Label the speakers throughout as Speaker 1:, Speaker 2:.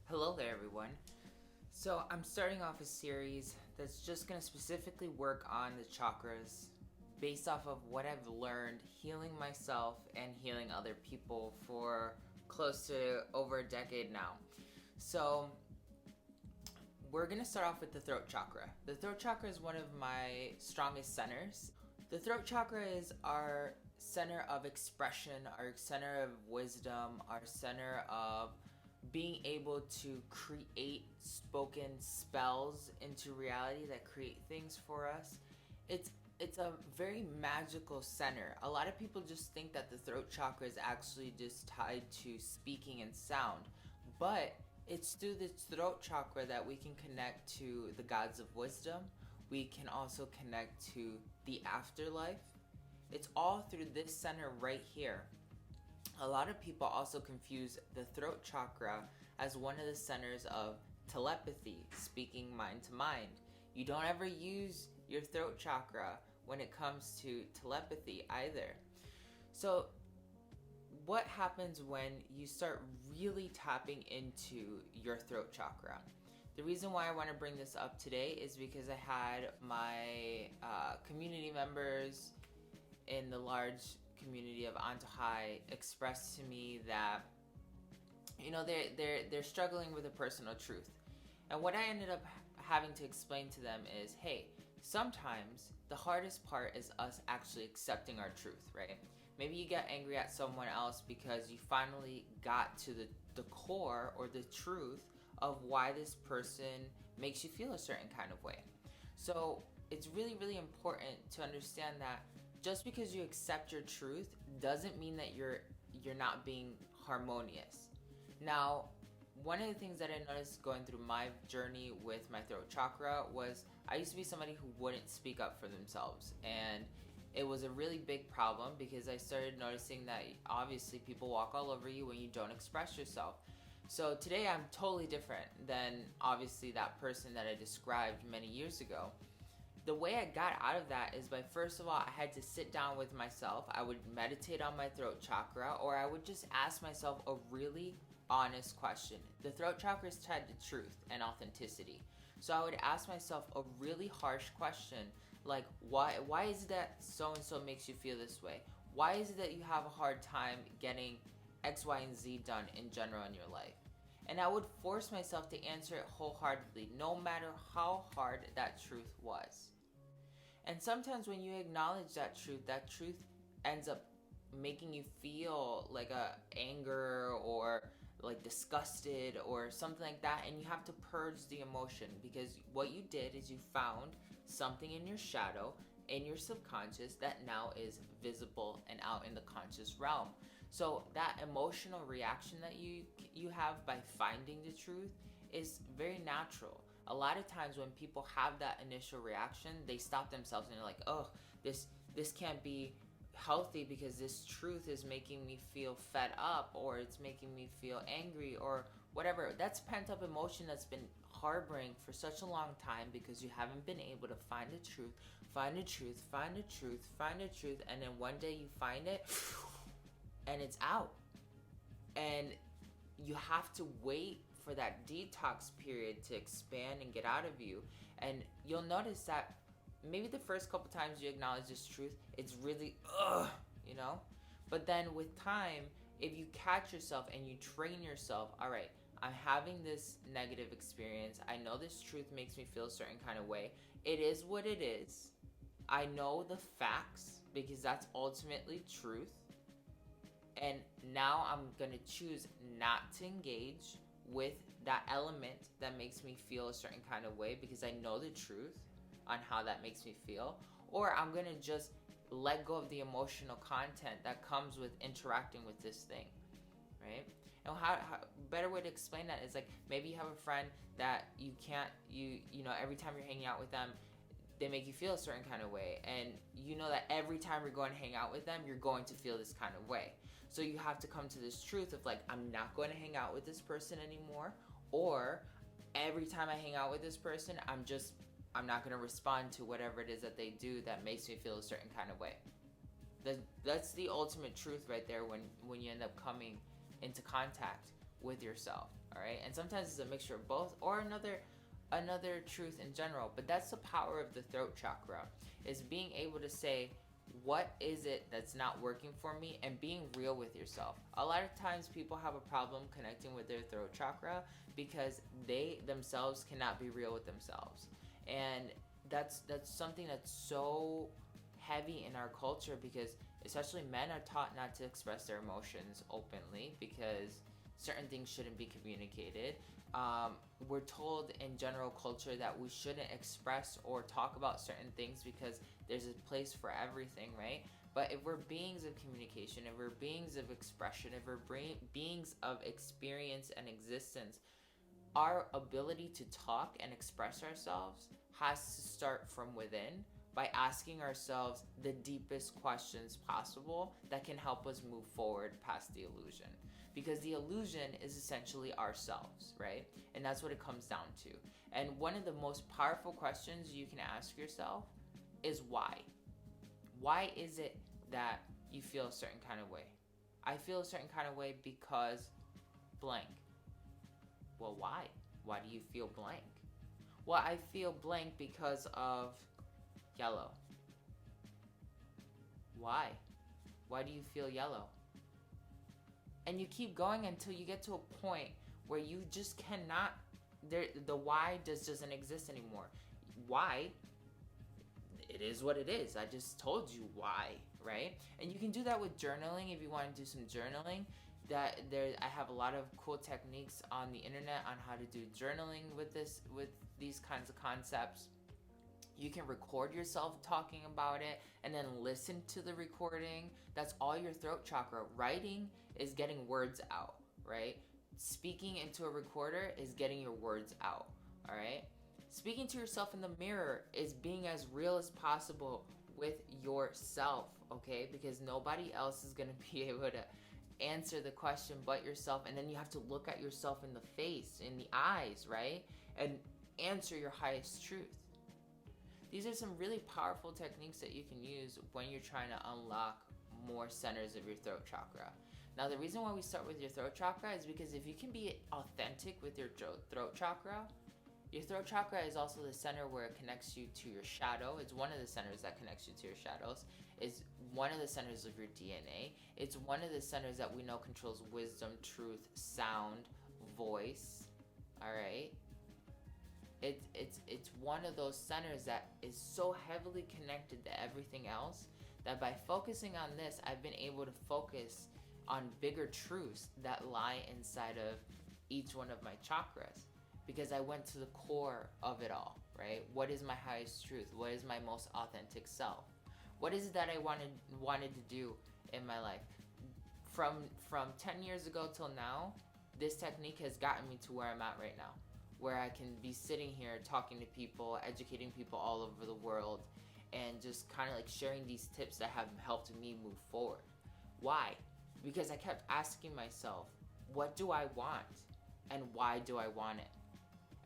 Speaker 1: Hello there, everyone. So I'm starting off a series that's just going to specifically work on the chakras based off of what I've learned healing myself and healing other people for close to over a decade now. So we're going to start off with the throat chakra. The throat chakra is one of my strongest centers. The throat chakra is our center of expression, our center of wisdom, our center of being able to create spoken spells into reality that create things for us. It's a very magical center. A lot of people just think that the throat chakra is actually just tied to speaking and sound, but it's through the throat chakra that we can connect to the gods of wisdom. We can also connect to the afterlife. It's all through this center right here. A lot of people also confuse the throat chakra as one of the centers of telepathy, speaking mind to mind. You don't ever use your throat chakra when it comes to telepathy either. So what happens when you start really tapping into your throat chakra? The reason why I want to bring this up today is because I had my community members in the large community of Antojai expressed to me that they're struggling with a personal truth, and what I ended up having to explain to them is, hey, sometimes the hardest part is us actually accepting our truth, right? Maybe you get angry at someone else because you finally got to the core or the truth of why this person makes you feel a certain kind of way. So it's really, really important to understand that just because you accept your truth doesn't mean that you're not being harmonious. Now, one of the things that I noticed going through my journey with my throat chakra was I used to be somebody who wouldn't speak up for themselves, and it was a really big problem because I started noticing that obviously people walk all over you when you don't express yourself. So today I'm totally different than obviously that person that I described many years ago. The way I got out of that is by, first of all, I had to sit down with myself. I would meditate on my throat chakra, or I would just ask myself a really honest question. The throat chakra is tied to truth and authenticity. So I would ask myself a really harsh question, like, why is it that so-and-so makes you feel this way? Why is it that you have a hard time getting X, Y, and Z done in general in your life? And I would force myself to answer it wholeheartedly, no matter how hard that truth was. And sometimes when you acknowledge that truth ends up making you feel like anger or like disgusted or something like that, and you have to purge the emotion, because what you did is you found something in your shadow, in your subconscious, that now is visible and out in the conscious realm. So that emotional reaction that you have by finding the truth is very natural. A lot of times when people have that initial reaction, they stop themselves and they're like, oh, this can't be healthy because this truth is making me feel fed up, or it's making me feel angry, or whatever. That's pent-up emotion that's been harboring for such a long time because you haven't been able to find the truth, and then one day you find it and it's out. And you have to wait for that detox period to expand and get out of you. And you'll notice that maybe the first couple times you acknowledge this truth, it's really but then with time, if you catch yourself and you train yourself, all right, I'm having this negative experience, I know this truth makes me feel a certain kind of way, it is what it is, I know the facts because that's ultimately truth, and now I'm gonna choose not to engage with that element that makes me feel a certain kind of way because I know the truth on how that makes me feel, or I'm gonna just let go of the emotional content that comes with interacting with this thing, right? And how better way to explain that is, like, maybe you have a friend that you every time you're hanging out with them, they make you feel a certain kind of way, and you know that every time you're going to hang out with them, you're going to feel this kind of way. So you have to come to this truth of, like, I'm not going to hang out with this person anymore, or every time I hang out with this person, I'm not going to respond to whatever it is that they do that makes me feel a certain kind of way. That's the ultimate truth right there when you end up coming into contact with yourself. all right? And sometimes it's a mixture of both, or another truth in general. But that's the power of the throat chakra, is being able to say, what is it that's not working for me, and being real with yourself. A lot of times people have a problem connecting with their throat chakra because they themselves cannot be real with themselves. And that's something that's so heavy in our culture, because especially men are taught not to express their emotions openly because certain things shouldn't be communicated. We're told in general culture that we shouldn't express or talk about certain things because there's a place for everything, right? But if we're beings of communication, if we're beings of expression, if we're beings of experience and existence, our ability to talk and express ourselves has to start from within, by asking ourselves the deepest questions possible that can help us move forward past the illusion. Because the illusion is essentially ourselves, right? And that's what it comes down to. And one of the most powerful questions you can ask yourself is why? Why is it that you feel a certain kind of way? I feel a certain kind of way because blank. Well, why? Why do you feel blank? Well, I feel blank because of yellow. Why? Why do you feel yellow? And you keep going until you get to a point where you just cannot, the why doesn't exist anymore. Why? It is what it is. I just told you why, right? And you can do that with journaling if you want to do some journaling. I have a lot of cool techniques on the internet on how to do journaling with these kinds of concepts. You can record yourself talking about it and then listen to the recording. That's all your throat chakra. Writing is getting words out, right? Speaking into a recorder is getting your words out, all right? Speaking to yourself in the mirror is being as real as possible with yourself, okay? Because nobody else is going to be able to answer the question but yourself. And then you have to look at yourself in the face, in the eyes, right? And answer your highest truth. These are some really powerful techniques that you can use when you're trying to unlock more centers of your throat chakra. Now, the reason why we start with your throat chakra is because if you can be authentic with your throat chakra is also the center where it connects you to your shadow. It's one of the centers that connects you to your shadows. It's one of the centers of your DNA. It's one of the centers that we know controls wisdom, truth, sound, voice, all right? It's one of those centers that is so heavily connected to everything else that by focusing on this, I've been able to focus on bigger truths that lie inside of each one of my chakras, because I went to the core of it all, right? What is my highest truth? What is my most authentic self? What is it that I wanted to do in my life? From 10 years ago till now, this technique has gotten me to where I'm at right now, where I can be sitting here talking to people, educating people all over the world, and just kind of like sharing these tips that have helped me move forward. Why? Because I kept asking myself, what do I want? And why do I want it?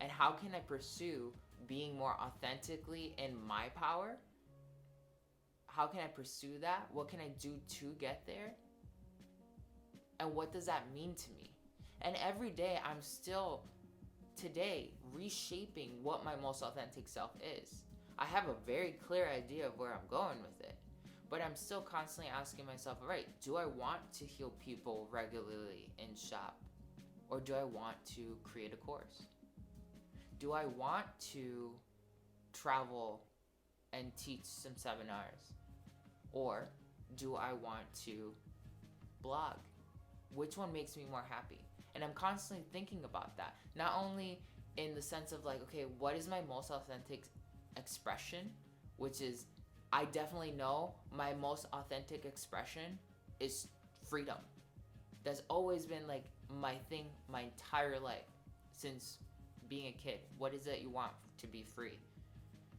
Speaker 1: And how can I pursue being more authentically in my power? How can I pursue that? What can I do to get there? And what does that mean to me? And every day I'm still today reshaping what my most authentic self is. I have a very clear idea of where I'm going with it, but I'm still constantly asking myself, all right, do I want to heal people regularly in shop? Or do I want to create a course? Do I want to travel and teach some seminars? Or do I want to blog? Which one makes me more happy? And I'm constantly thinking about that. Not only in the sense of like, okay, what is my most authentic expression? Which is, I definitely know my most authentic expression is freedom. That's always been like my thing my entire life since being a kid. What is it you want? To be free.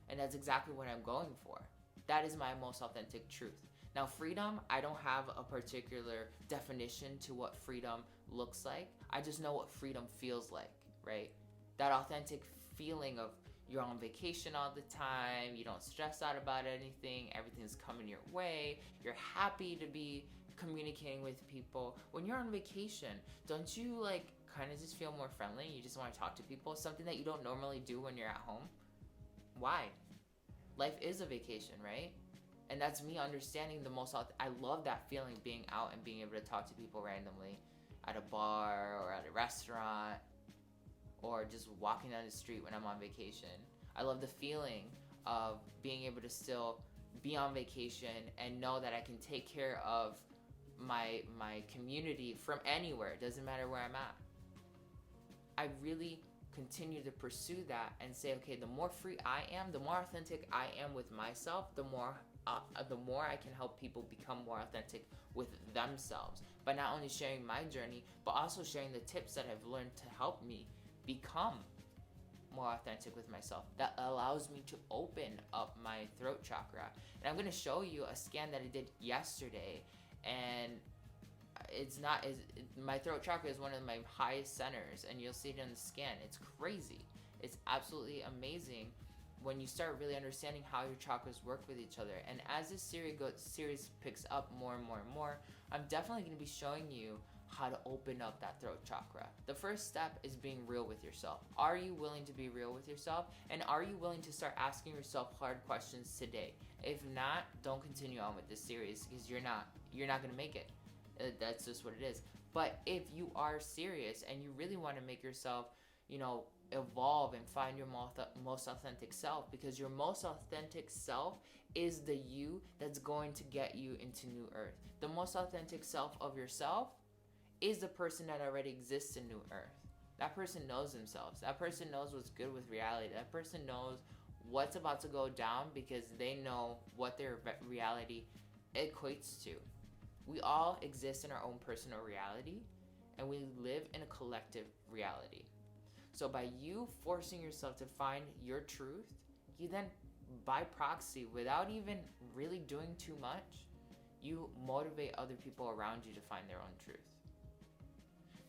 Speaker 1: And that's exactly what I'm going for. That is my most authentic truth. Now, freedom, I don't have a particular definition to what freedom looks like. I just know what freedom feels like, right? That authentic feeling of you're on vacation all the time, you don't stress out about anything, everything's coming your way, you're happy to be communicating with people. When you're on vacation, don't you like kind of just feel more friendly. You just want to talk to people, something that you don't normally do when you're at home. Why? Life is a vacation, right? And that's me understanding I love that feeling, being out and being able to talk to people randomly at a bar or at a restaurant or just walking down the street when I'm on vacation. I love the feeling of being able to still be on vacation and know that I can take care of my community from anywhere. It doesn't matter where I'm at. I really continue to pursue that and say, okay, the more free I am, the more authentic I am with myself, the more I can help people become more authentic with themselves by not only sharing my journey, but also sharing the tips that I've learned to help me become more authentic with myself. That allows me to open up my throat chakra. And I'm going to show you a scan that I did yesterday, and my throat chakra is one of my highest centers, and you'll see it in the scan. It's crazy. It's absolutely amazing when you start really understanding how your chakras work with each other. And as this series picks up more and more and more, I'm definitely going to be showing you how to open up that throat chakra. The first step is being real with yourself. Are you willing to be real with yourself? And are you willing to start asking yourself hard questions today? If not, don't continue on with this series, because you're not going to make it. That's just what it is. But if you are serious and you really want to make yourself, evolve and find your most authentic self, because your most authentic self is the you that's going to get you into New Earth. The most authentic self of yourself is the person that already exists in New Earth. That person knows themselves. That person knows what's good with reality. That person knows what's about to go down because they know what their reality equates to. We all exist in our own personal reality, and we live in a collective reality. So by you forcing yourself to find your truth, you then, by proxy, without even really doing too much, you motivate other people around you to find their own truth.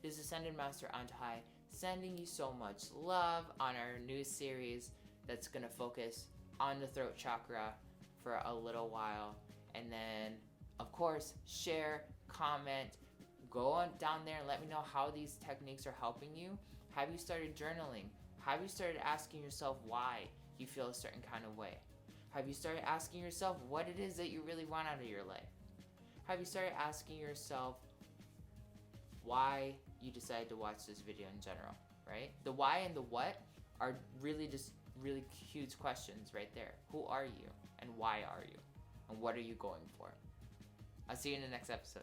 Speaker 1: This is Ascended Master Antojai, sending you so much love on our new series that's going to focus on the throat chakra for a little while. And then, of course, share, comment, go on down there and let me know how these techniques are helping you. Have you started journaling? Have you started asking yourself why you feel a certain kind of way? Have you started asking yourself what it is that you really want out of your life? Have you started asking yourself why you decided to watch this video in general, right? The why and the what are really just really huge questions right there. Who are you? And why are you? And what are you going for? I'll see you in the next episode.